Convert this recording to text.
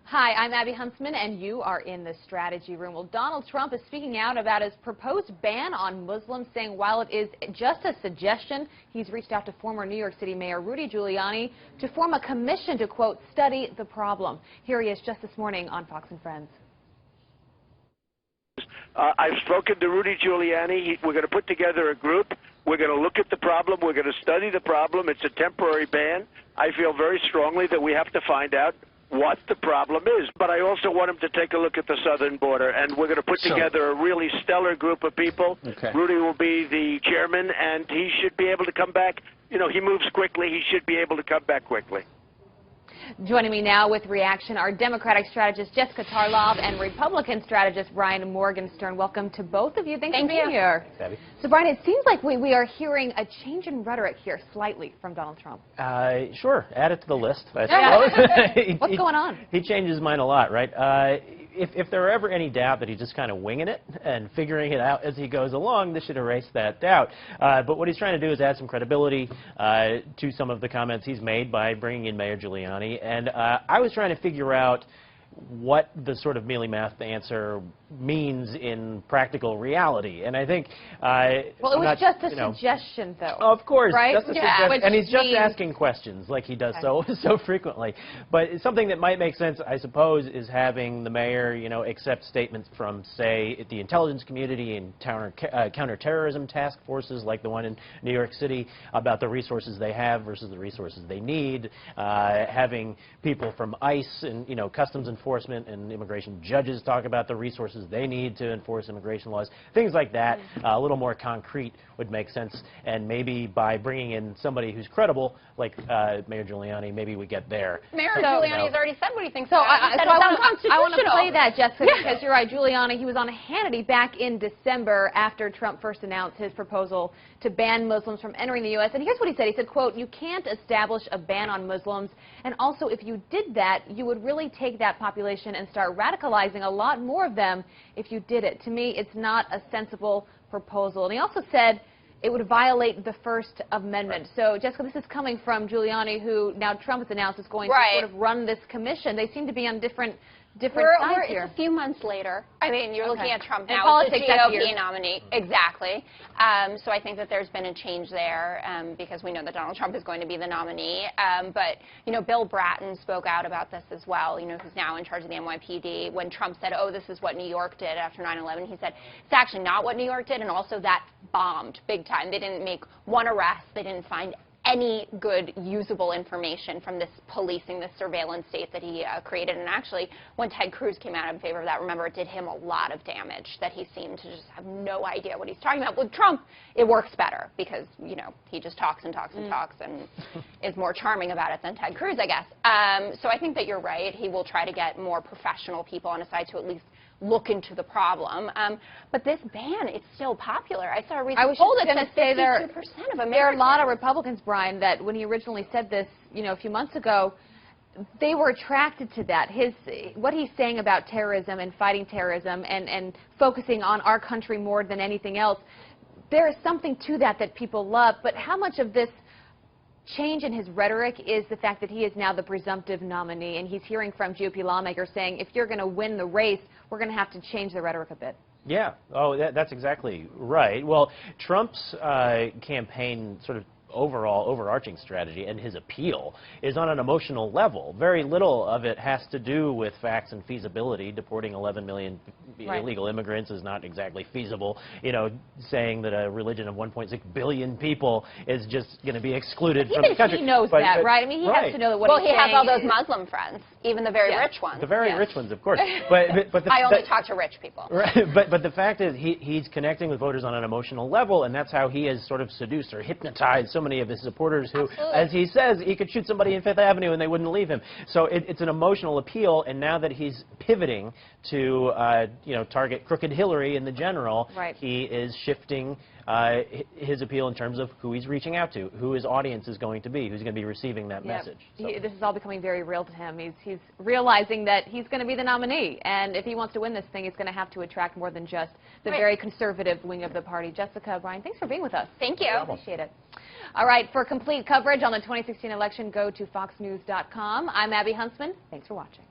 Hi, I'm Abby Huntsman, and you are in the strategy room. Well, Donald Trump is speaking out about his proposed ban on Muslims, saying while it is just a suggestion, he's reached out to former New York City Mayor Rudy Giuliani to form a commission to, quote, study the problem. Here he is just this morning on Fox and Friends. I've spoken to Rudy Giuliani. We're going to put together a group. We're going to look at the problem. We're going to study the problem. It's a temporary ban. I feel very strongly that we have to find out what the problem is. But I also want him to take a look at the southern border, and we're going to put together a really stellar group of people. Okay. Rudy will be the chairman, and he should be able to come back. You know, he moves quickly. He should be able to come back quickly. Joining me now with reaction are Democratic strategist Jessica Tarlov and Republican strategist Brian Morgenstern. Welcome to both of you. Thanks for being here. Debbie. So, Brian, it seems like we are hearing a change in rhetoric here slightly from Donald Trump. Sure. Add it to the list, I suppose. What's going on? He changes his mind a lot, right? If there were ever any doubt that he's just kind of winging it and figuring it out as he goes along, this should erase that doubt. But what he's trying to do is add some credibility to some of the comments he's made by bringing in Mayor Giuliani. And I was trying to figure out what the sort of mealy-mouthed answer means in practical reality. And I think... well, it was just a suggestion, though. Of course. Right? Just a suggestion. And he's just asking questions like he does so frequently. But something that might make sense, I suppose, is having the mayor, accept statements from, say, the intelligence community and counterterrorism task forces like the one in New York City about the resources they have versus the resources they need. Having people from ICE and, customs enforcement and immigration judges talk about the resources they need to enforce immigration laws. Things like that, a little more concrete would make sense. And maybe by bringing in somebody who's credible, like Mayor Giuliani, maybe we get there. Mayor Giuliani has already said what he thinks. I want to play that, Jessica, because you're right. Giuliani, he was on Hannity back in December after Trump first announced his proposal to ban Muslims from entering the U.S. And here's what he said. He said, quote, "You can't establish a ban on Muslims. And also, if you did that, you would really take that population and start radicalizing a lot more of them if you did it. To me, it's not a sensible proposal." And he also said it would violate the First Amendment. So, Jessica, this is coming from Giuliani, who now Trump has announced is going to sort of run this commission. They seem to be on different sides here. It's a few months later. I mean, you're looking at Trump now as the GOP nominee. Exactly. So I think that there's been a change there because we know that Donald Trump is going to be the nominee. But, Bill Bratton spoke out about this as well, who's now in charge of the NYPD. When Trump said, oh, this is what New York did after 9/11, he said, it's actually not what New York did, and also that bombed big time. They didn't make one arrest. They didn't find any good usable information from this policing, this surveillance state that he created. And actually, when Ted Cruz came out in favor of that, remember, it did him a lot of damage, that he seemed to just have no idea what he's talking about. With Trump, it works better because, he just talks and talks and talks and is more charming about it than Ted Cruz, I guess. So I think that you're right. He will try to get more professional people on his side to at least look into the problem. But this ban, it's still popular. I saw a recent poll that said 52% of Americans. There are a lot of Republicans, Brian, that when he originally said this, a few months ago, they were attracted to that. What he's saying about terrorism and fighting terrorism and focusing on our country more than anything else, there is something to that people love. But how much of this change in his rhetoric is the fact that he is now the presumptive nominee, and he's hearing from GOP lawmakers saying, if you're going to win the race, we're going to have to change the rhetoric a bit. Yeah. Oh, that's exactly right. Well, Trump's campaign sort of overarching strategy and his appeal is on an emotional level. Very little of it has to do with facts and feasibility. Deporting 11 million illegal immigrants is not exactly feasible. Saying that a religion of 1.6 billion people is just going to be excluded from the country. He knows that, right? I mean, he has to know that what he's saying. Well, he has all those Muslim friends, even the very rich ones. The very rich ones, of course. But I only talk to rich people. Right. But the fact is, he's connecting with voters on an emotional level, and that's how he has sort of seduced or hypnotized so many of his supporters who, as he says, he could shoot somebody in Fifth Avenue and they wouldn't leave him. So it's an emotional appeal, and now that he's pivoting to, target crooked Hillary in the general, he is shifting his appeal in terms of who he's reaching out to, who his audience is going to be, who's going to be receiving that message. So. This is all becoming very real to him. He's realizing that he's going to be the nominee, and if he wants to win this thing, he's going to have to attract more than just the very conservative wing of the party. Jessica, Brian, thanks for being with us. Thank you. I appreciate it. All right, for complete coverage on the 2016 election, go to foxnews.com. I'm Abby Huntsman. Thanks for watching.